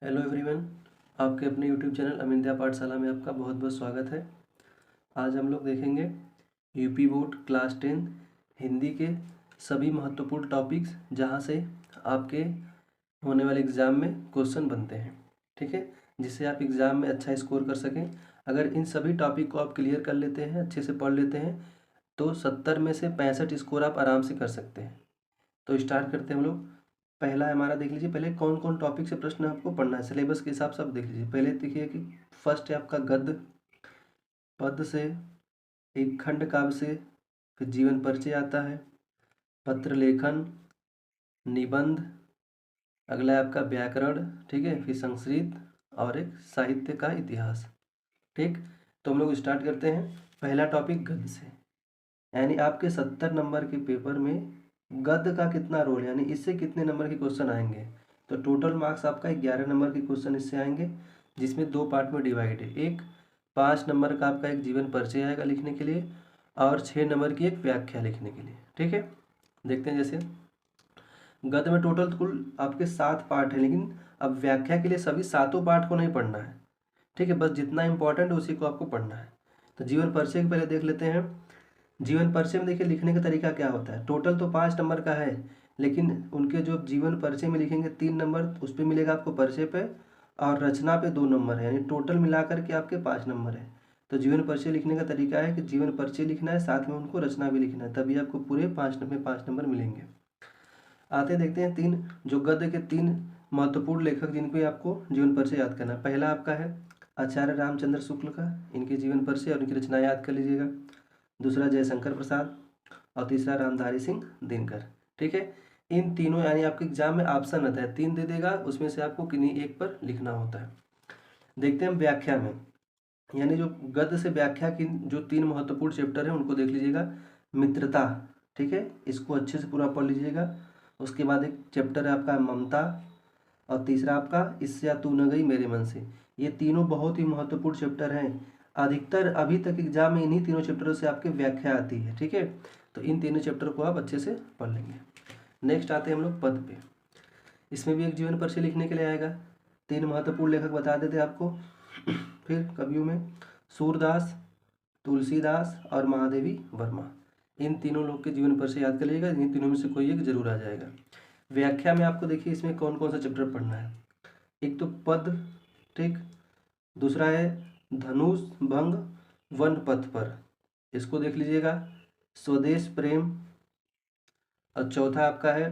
Hello everyone. आपके अपने YouTube channel अमिंत्या पाठशाला में आपका बहुत बहुत स्वागत है। आज हम लोग देखेंगे यूपी बोर्ड क्लास 10 हिंदी के सभी महत्वपूर्ण टॉपिक्स जहां से आपके होने वाले एग्ज़ाम में क्वेश्चन बनते हैं। ठीक है, जिससे आप एग्ज़ाम में अच्छा स्कोर कर सकें। अगर इन सभी टॉपिक को आप क्लियर कर लेते हैं, अच्छे से पढ़ लेते हैं, तो 70 में से 65 स्कोर आप आराम से कर सकते हैं। तो स्टार्ट करते हैं हम लोग। पहला है हमारा, देख लीजिए पहले कौन कौन टॉपिक से प्रश्न आपको पढ़ना है, सिलेबस के हिसाब से आप देख लीजिए। पहले देखिए कि फर्स्ट है आपका गद्य, पद्य से, एक खंड काव्य से, फिर जीवन परिचय आता है, पत्र लेखन, निबंध, अगला है आपका व्याकरण, ठीक है, फिर संस्कृत और एक साहित्य का इतिहास। ठीक, तो हम लोग स्टार्ट करते हैं पहला टॉपिक गद्य से। यानी आपके 70 नंबर के पेपर में गद्य का कितना रोल, यानी इससे कितने नंबर के क्वेश्चन आएंगे। तो टोटल मार्क्स आपका 11 नंबर के क्वेश्चन इससे आएंगे, जिसमें दो पार्ट में डिवाइड है। एक 5 नंबर का आपका एक जीवन परिचय आएगा लिखने के लिए, और 6 नंबर की एक व्याख्या लिखने के लिए। ठीक है, देखते हैं। जैसे गद्य में टोटल कुल आपके 7 पार्ट है, लेकिन अब व्याख्या के लिए सभी सातों पार्ट को नहीं पढ़ना है। ठीक है, बस जितना इंपॉर्टेंट है उसी को आपको पढ़ना है। तो जीवन परिचय को पहले देख लेते हैं। जीवन परिचय में देखिए लिखने का तरीका क्या होता है। टोटल तो 5 नंबर का है, लेकिन उनके जो जीवन परिचय में लिखेंगे 3 नंबर उस पर मिलेगा आपको परिचय पे, और रचना पे 2 नंबर है, यानी टोटल मिलाकर के आपके 5 नंबर है। तो जीवन परिचय लिखने का तरीका है कि जीवन परिचय लिखना है, साथ में उनको रचना भी लिखना है, तभी आपको पूरे 5 नंबर मिलेंगे। आते देखते हैं तीन, जो गद्य के 3 महत्वपूर्ण लेखक जिनको आपको जीवन परिचय याद करना है। पहला आपका है आचार्य रामचंद्र शुक्ल का, इनके जीवन परिचय और इनकी रचना याद कर लीजिएगा। दूसरा जयशंकर प्रसाद, और तीसरा रामधारी सिंह दिनकर। ठीक है, इन तीनों, यानी आपके एग्जाम में ऑप्शन आता है, 3 दे देगा, उसमें से आपको किन्हीं एक पर लिखना होता है। देखते हैं हम व्याख्या में, यानी जो गद्य से व्याख्या की जो 3 महत्वपूर्ण चैप्टर हैं उनको देख लीजिएगा। मित्रता, ठीक है, इसको अच्छे से पूरा पढ़ लीजिएगा। उसके बाद एक चैप्टर है आपका ममता, और तीसरा आपका इससे तू न गई मेरे मन से। ये तीनों बहुत ही महत्वपूर्ण चैप्टर हैं। अधिकतर अभी तक एग्जाम में इन्हीं तीनों चैप्टरों से आपकी व्याख्या आती है। ठीक है, तो इन तीनों चैप्टर को आप अच्छे से पढ़ लेंगे। नेक्स्ट आते हैं हम लोग पद पे। इसमें भी एक जीवन परिचय लिखने के लिए आएगा। 3 महत्वपूर्ण लेखक बता देते आपको। फिर कवियों में सूरदास, तुलसीदास और महादेवी वर्मा। इन तीनों लोग के जीवन परिचय याद कर लीजिएगा, इन तीनों में से कोई एक जरूर आ जाएगा। व्याख्या में आपको देखिए इसमें कौन कौन सा चैप्टर पढ़ना है। एक तो पद, ठीक, दूसरा है धनुष भंग वन पथ पर, इसको देख लीजिएगा। स्वदेश प्रेम, और चौथा आपका है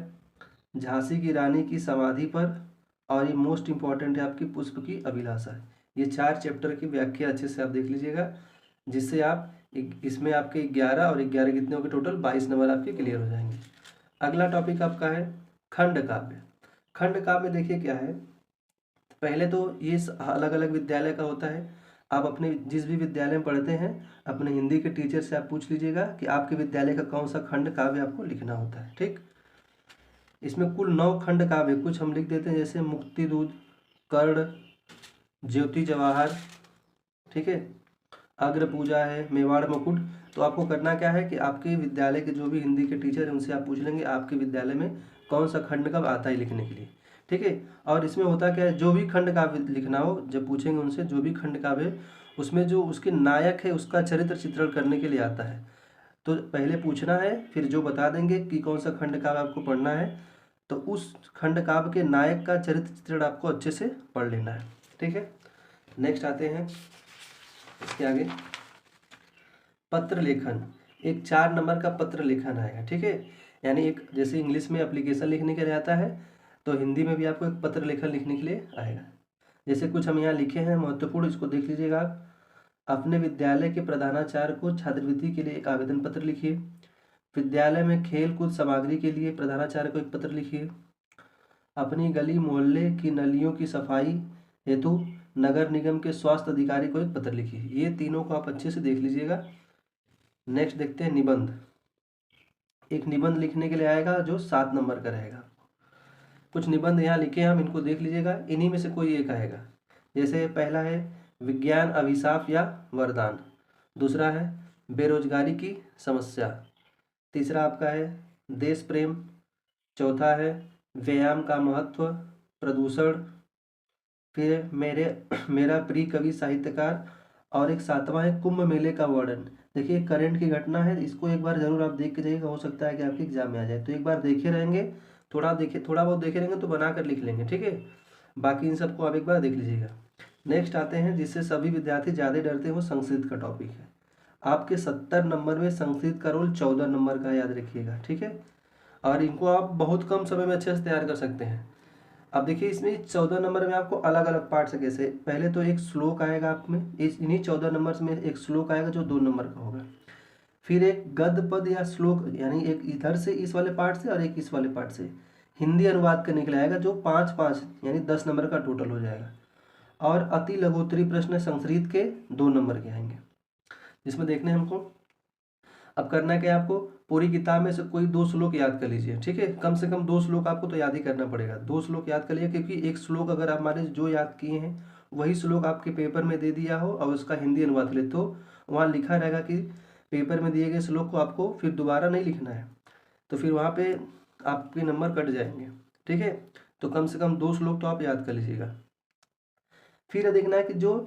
झांसी की रानी की समाधि पर, और ये मोस्ट इंपॉर्टेंट है आपकी पुष्प की अभिलाषा। ये 4 चैप्टर की व्याख्या अच्छे से आप देख लीजिएगा, जिससे आप इसमें आपके 11 और 11 कितने हो गए, टोटल 22 नंबर आपके क्लियर हो जाएंगे। अगला टॉपिक आपका है खंड काव्य। खंड काव्य में देखिए क्या है। पहले तो ये अलग अलग विद्यालय का होता है। आप अपने जिस भी विद्यालय में पढ़ते हैं, अपने हिंदी के टीचर से आप पूछ लीजिएगा कि आपके विद्यालय का कौन सा खंड काव्य आपको लिखना होता है। ठीक, इसमें कुल 9 खंड काव्य कुछ हम लिख देते हैं, जैसे मुक्ति दूत, कर्ण, ज्योति जवाहर, ठीक है, अग्र पूजा है, मेवाड़ मुकुट। तो आपको करना क्या है कि आपके विद्यालय के जो भी हिंदी के टीचर हैं उनसे आप पूछ लेंगे आपके विद्यालय में कौन सा खंड कब आता है लिखने के लिए। ठीक है, और इसमें होता क्या है, जो भी खंड काव्य लिखना हो, जब पूछेंगे उनसे जो भी खंड काव्य है, उसमें जो उसके नायक है उसका चरित्र चित्रण करने के लिए आता है। तो पहले पूछना है, फिर जो बता देंगे कि कौन सा खंड काव्य आपको पढ़ना है, तो उस खंड काव्य के नायक का चरित्र चित्रण आपको अच्छे से पढ़ लेना है। ठीक है, नेक्स्ट आते हैं इसके आगे पत्र लेखन। एक 4 नंबर का पत्र लेखन आएगा। ठीक है, यानी एक जैसे इंग्लिश में एप्लीकेशन लिखने के लिए आता है, तो हिंदी में भी आपको एक पत्र लेखन लिखने के लिए आएगा। जैसे कुछ हम यहाँ लिखे हैं महत्वपूर्ण, इसको देख लीजिएगा आप। अपने विद्यालय के प्रधानाचार्य को छात्रवृत्ति के लिए एक आवेदन पत्र लिखिए। विद्यालय में खेल कूद सामग्री के लिए प्रधानाचार्य को एक पत्र लिखिए। अपनी गली मोहल्ले की नलियों की सफाई हेतु नगर निगम के स्वास्थ्य अधिकारी को एक पत्र लिखिए। ये तीनों को आप अच्छे से देख लीजिएगा। नेक्स्ट देखते हैं निबंध। एक निबंध लिखने के लिए आएगा जो 7 नंबर का रहेगा। कुछ निबंध यहाँ लिखे हैं हम, इनको देख लीजिएगा, इन्हीं में से कोई एक आएगा। जैसे पहला है विज्ञान अभिशाप या वरदान, दूसरा है बेरोजगारी की समस्या, तीसरा आपका है देश प्रेम, चौथा है व्यायाम का महत्व, प्रदूषण, फिर मेरा प्रिय कवि साहित्यकार, और एक 7वां है कुंभ मेले का वर्णन। देखिए करंट की घटना है, इसको एक बार जरूर आप देख के जाइएगा, हो सकता है कि आपके एग्जाम में आ जाए। तो एक बार देखे रहेंगे, थोड़ा बहुत देखे रहेंगे तो बना कर लिख लेंगे, ठीक है। बाकी इन सबको आप एक बार देख लीजिएगा। नेक्स्ट आते हैं जिससे सभी विद्यार्थी ज़्यादा डरते हो, संस्कृत का टॉपिक है। आपके 70 नंबर में संस्कृत का रोल 14 नंबर का, याद रखिएगा, ठीक है। और इनको आप बहुत कम समय में अच्छे से तैयार कर सकते हैं। अब देखिए इसमें 14 नंबर में आपको अलग अलग पार्ट से कैसे, पहले तो एक श्लोक आएगा आप में, इन्हीं 14 नंबर में एक श्लोक आएगा जो 2 नंबर का होगा। फिर एक गद्य पद या श्लोक, यानी एक इधर से इस वाले पार्ट से और एक इस वाले पार्ट से हिंदी अनुवाद करने के लिए आएगा, जो 5-5 यानी 10 नंबर का टोटल हो जाएगा। और अति लघुत्तरी प्रश्न संस्कृत के 2 नंबर के आएंगे, जिसमें देखने हमको अब करना क्या है, आपको पूरी किताब में से कोई 2 श्लोक याद कर लीजिए, ठीक है। कम से कम 2 श्लोक आपको तो याद ही करना पड़ेगा, 2 श्लोक याद कर लीजिए, क्योंकि एक श्लोक अगर आप हमारे जो याद किए हैं वही श्लोक आपके पेपर में दे दिया हो और उसका हिंदी अनुवाद ले, तो वहाँ लिखा रहेगा कि पेपर में दिए गए श्लोक को आपको फिर दोबारा नहीं लिखना है, तो फिर वहाँ पे आपके नंबर कट जाएंगे, ठीक है। तो कम से कम 2 श्लोक तो आप याद कर लीजिएगा। फिर देखना है कि जो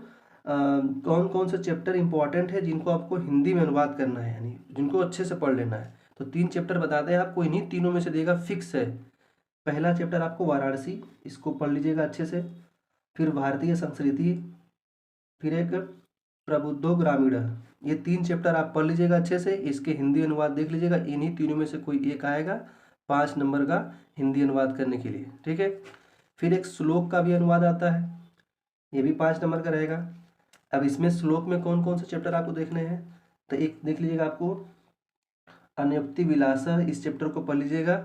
कौन कौन से चैप्टर इंपॉर्टेंट है जिनको आपको हिंदी में अनुवाद करना है, यानी जिनको अच्छे से पढ़ लेना है। तो 3 चैप्टर बताते हैं आपको, इन्हीं तीनों में से देगा, फिक्स है। पहला चैप्टर आपको वाराणसी, इसको पढ़ लीजिएगा अच्छे से। फिर भारतीय संस्कृति, फिर एक प्रबुद्धो ग्रामीण, ये 3 चैप्टर आप पढ़ लीजिएगा अच्छे से, इसके हिंदी अनुवाद देख लीजिएगा, इन्हीं तीनों में से कोई एक आएगा 5 नंबर का हिंदी अनुवाद करने के लिए, ठीक है। फिर एक श्लोक का भी अनुवाद आता है, ये भी 5 नंबर का रहेगा। अब इसमें श्लोक में कौन कौन से चैप्टर आपको देखने हैं, तो एक देख लीजिएगा आपको अनयोक्ति विलास, इस चैप्टर को पढ़ लीजिएगा,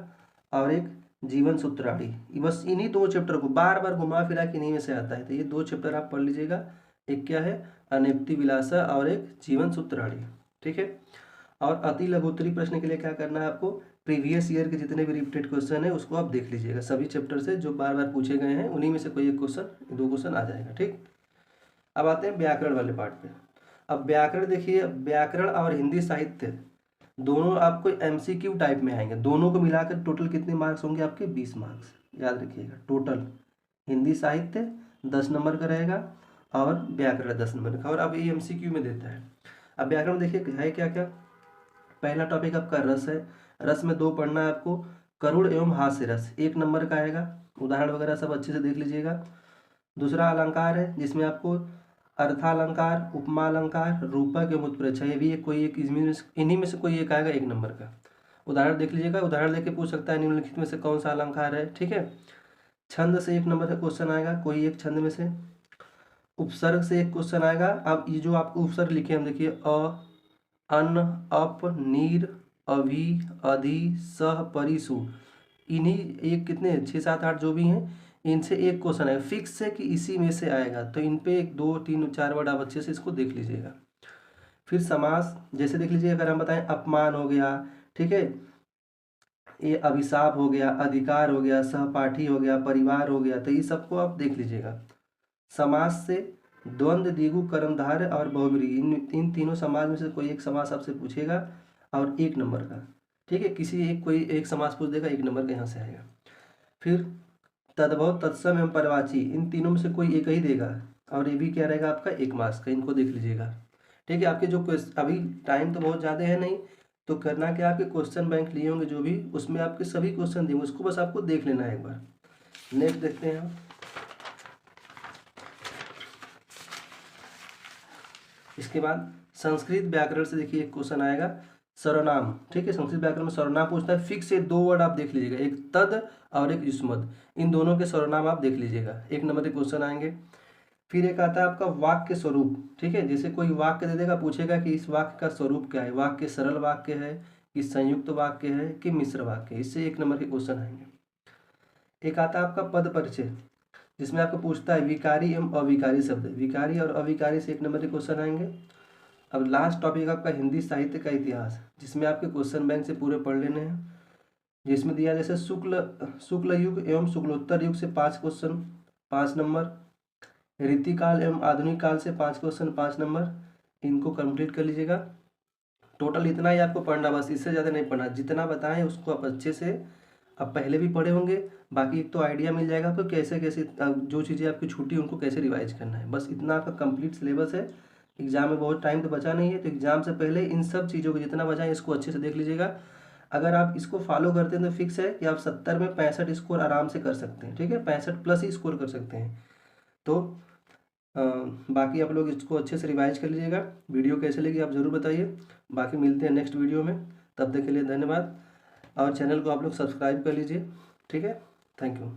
और एक जीवन सूत्राणी, बस इन्हीं 2 चैप्टर को बार बार घुमा फिरा के इन्हीं में से आता है, तो ये 2 चैप्टर आप पढ़ लीजिएगा। एक क्या है, अनयोक्ति विलास, और एक जीवन सूत्राणी, ठीक है। और अति लघुत्तरी प्रश्न के लिए क्या करना है आपको, प्रीवियस ईयर के जितने भी रिपीटेड क्वेश्चन है उसको आप देख लीजिएगा, सभी चैप्टर से जो बार बार पूछे गए हैं उन्हीं में से कोई एक क्वेश्चन 2 क्वेश्चन आ जाएगा, ठीक। अब आते हैं व्याकरण वाले पार्ट पे। अब व्याकरण देखिए, व्याकरण और हिंदी साहित्य दोनों आपको MCQ टाइप में आएंगे, दोनों को मिलाकर टोटल कितने मार्क्स होंगे आपके, 20 मार्क्स, याद रखिएगा। टोटल हिंदी साहित्य 10 नंबर का रहेगा और व्याकरण 10 नंबर का, और अब ये MCQ में देता है। अब व्याकरण देखिए है क्या क्या, पहला टॉपिक आपका रस है, रस में 2 पढ़ना है आपको, करुण एवं हास्य रस 1 नंबर का आएगा, उदाहरण वगैरह सब अच्छे से देख लीजिएगा। दूसरा अलंकार है, जिसमें आपको अर्थालंकार, उपमा अलंकार, रूपक एवं उत्प्रेक्षा, ये भी एक कोई एक इन्हीं में से कोई एक आएगा 1 नंबर का। उदाहरण देख लीजिएगा, उदाहरण देख के पूछ सकता है निम्नलिखित में से कौन सा अलंकार है, ठीक है। छंद से 1 नंबर का क्वेश्चन आएगा, कोई एक छंद में से। उपसर्ग से एक क्वेश्चन आएगा। अब ये जो आपको उपसर्ग लिखे हम देखिए, अ, अन, अप, नीर, अभी, अधि, सह, परिसु, इन्हीं एक कितने 6, 7, 8 जो भी हैं, इनसे एक क्वेश्चन आएगा, फिक्स है कि इसी में से आएगा, तो इन पे 1, 2, 3, 4 वर्ड आप अच्छे से इसको देख लीजिएगा। फिर समास जैसे देख लीजिए, अगर हम बताएं अपमान हो गया, ठीक है, ये अभिशाप हो गया, अधिकार हो गया, सहपाठी हो गया, परिवार हो गया, तो ये सबको आप देख लीजिएगा। समास से द्वंद्व, द्विगु, कर्मधारय और बहुब्रीहि, इन तीनों समास में से कोई एक समास आपसे पूछेगा और 1 नंबर का, ठीक है। किसी एक कोई एक समास पूछ देगा, 1 नंबर का यहाँ से आएगा। फिर तद्भव, तत्सम एवं परवाची, इन तीनों में से कोई एक ही देगा, और ये भी क्या रहेगा आपका 1 मार्क्स का, इनको देख लीजिएगा, ठीक है। आपके जो क्वेश्चन, अभी टाइम तो बहुत ज़्यादा है नहीं, तो करना क्या, आपके क्वेश्चन बैंक लिए होंगे जो भी, उसमें आपके सभी क्वेश्चन देंगे, उसको बस आपको देख लेना है एक बार। नेक्स्ट देखते हैं हम, इसके बाद संस्कृत व्याकरण से देखिए एक क्वेश्चन आएगा, सर्वनाम, ठीक है। संस्कृत व्याकरण में सर्वनाम पूछता है, फिक्स से 2 वर्ड आप देख लीजिएगा, एक तद और एक युष्मद, इन दोनों के सर्वनाम आप देख लीजिएगा, 1 नंबर के क्वेश्चन आएंगे। फिर एक आता है आपका वाक्य स्वरूप, ठीक है, जैसे कोई वाक्य दे देगा, पूछेगा कि इस वाक्य का स्वरूप क्या है, वाक्य सरल वाक्य है कि संयुक्त वाक्य है कि मिश्र वाक्य है, इससे 1 नंबर के क्वेश्चन आएंगे। एक आता है आपका पद परिचय, जिसमें आपको पूछता है विकारी एवं अविकारी शब्द, विकारी और अविकारी से 1 नंबर के क्वेश्चन आएंगे। अब लास्ट टॉपिक आपका हिंदी साहित्य का इतिहास, जिसमें आपके क्वेश्चन बैंक से पूरे पढ़ लेने हैं, जिसमें दिया जैसे शुक्ल युग एवं शुक्लोत्तर युग से 5 क्वेश्चन 5 नंबर, रीतिकाल एवं आधुनिक काल से 5 क्वेश्चन 5 नंबर, इनको कंप्लीट कर लीजिएगा। टोटल इतना ही आपको पढ़ना, बस इससे ज़्यादा नहीं पढ़ना, जितना बताएं उसको आप अच्छे से आप पहले भी पढ़े होंगे, बाकी एक तो आइडिया मिल जाएगा आपको कैसे कैसे जो चीज़ें आपकी छूटी उनको कैसे रिवाइज करना है। बस इतना आपका कंप्लीट सिलेबस है। एग्जाम में बहुत टाइम तो बचा नहीं है, तो एग्जाम से पहले इन सब चीज़ों को जितना बचा है इसको अच्छे से देख लीजिएगा। अगर आप इसको फॉलो करते हैं तो फिक्स है कि आप 70 में 65 स्कोर आराम से कर सकते हैं। ठीक है, 65 प्लस ही स्कोर कर सकते हैं। तो बाकी आप लोग इसको अच्छे से रिवाइज कर लीजिएगा। वीडियो कैसे लगी आप ज़रूर बताइए। बाकी मिलते हैं नेक्स्ट वीडियो में, तब तक के लिए धन्यवाद। और चैनल को आप लोग सब्सक्राइब कर लीजिए। ठीक है, थैंक यू।